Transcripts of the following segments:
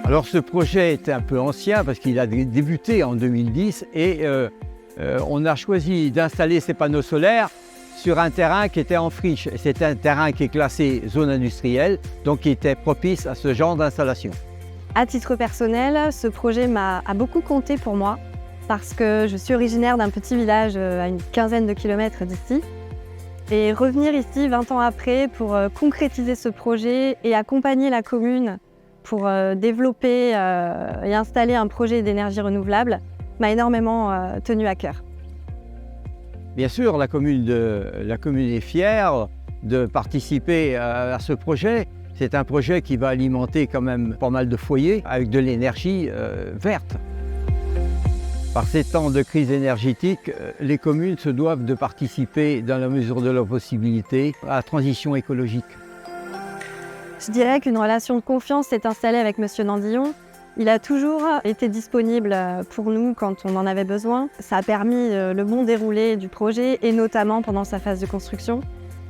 Alors ce projet est un peu ancien parce qu'il a débuté en 2010 et on a choisi d'installer ces panneaux solaires sur un terrain qui était en friche. C'est un terrain qui est classé zone industrielle, donc qui était propice à ce genre d'installation. À titre personnel, ce projet a beaucoup compté pour moi parce que je suis originaire d'un petit village à une quinzaine de kilomètres d'ici. Et revenir ici 20 ans après pour concrétiser ce projet et accompagner la commune pour développer et installer un projet d'énergie renouvelable m'a énormément tenu à cœur. Bien sûr, la commune est fière de participer à ce projet. C'est un projet qui va alimenter quand même pas mal de foyers avec de l'énergie verte. Par ces temps de crise énergétique, les communes se doivent de participer, dans la mesure de leurs possibilités, à la transition écologique. Je dirais qu'une relation de confiance s'est installée avec M. Nandillon. Il a toujours été disponible pour nous quand on en avait besoin. Ça a permis le bon déroulé du projet et notamment pendant sa phase de construction.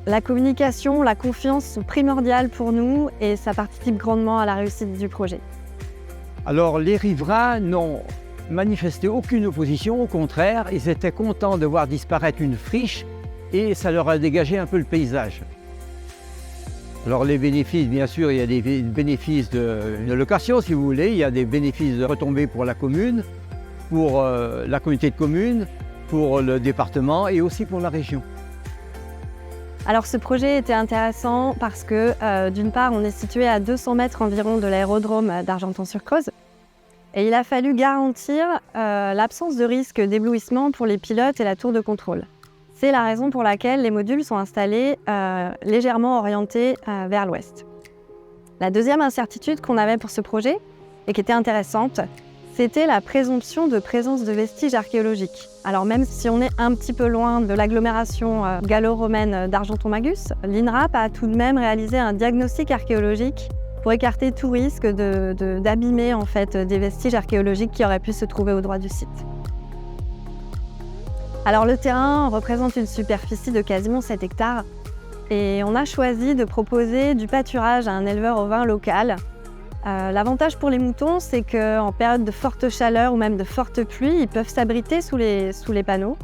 La communication, la confiance sont primordiales pour nous et ça participe grandement à la réussite du projet. Alors les riverains n'ont manifesté aucune opposition, au contraire, ils étaient contents de voir disparaître une friche et ça leur a dégagé un peu le paysage. Alors les bénéfices, bien sûr, il y a des bénéfices de location si vous voulez, il y a des bénéfices de retombées pour la commune, pour la communauté de communes, pour le département et aussi pour la région. Alors ce projet était intéressant parce que d'une part on est situé à 200 mètres environ de l'aérodrome d'Argenton-sur-Creuse et il a fallu garantir l'absence de risque d'éblouissement pour les pilotes et la tour de contrôle. C'est la raison pour laquelle les modules sont installés légèrement orientés vers l'ouest. La deuxième incertitude qu'on avait pour ce projet, et qui était intéressante, c'était la présomption de présence de vestiges archéologiques. Alors même si on est un petit peu loin de l'agglomération gallo-romaine d'Argenton-Magus, l'INRAP a tout de même réalisé un diagnostic archéologique pour écarter tout risque d'abîmer en fait, des vestiges archéologiques qui auraient pu se trouver au droit du site. Alors le terrain représente une superficie de quasiment 7 hectares et on a choisi de proposer du pâturage à un éleveur ovin local. L'avantage pour les moutons, c'est qu'en période de forte chaleur ou même de forte pluie, ils peuvent s'abriter sous les panneaux.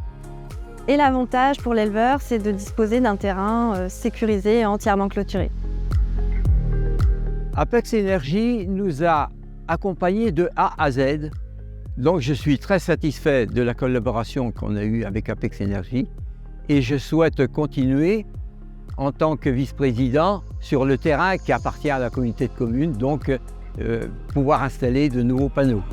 Et l'avantage pour l'éleveur, c'est de disposer d'un terrain sécurisé et entièrement clôturé. Apex Énergie nous a accompagnés de A à Z. Donc je suis très satisfait de la collaboration qu'on a eue avec Apex Énergie et je souhaite continuer en tant que vice-président sur le terrain qui appartient à la communauté de communes, donc pouvoir installer de nouveaux panneaux.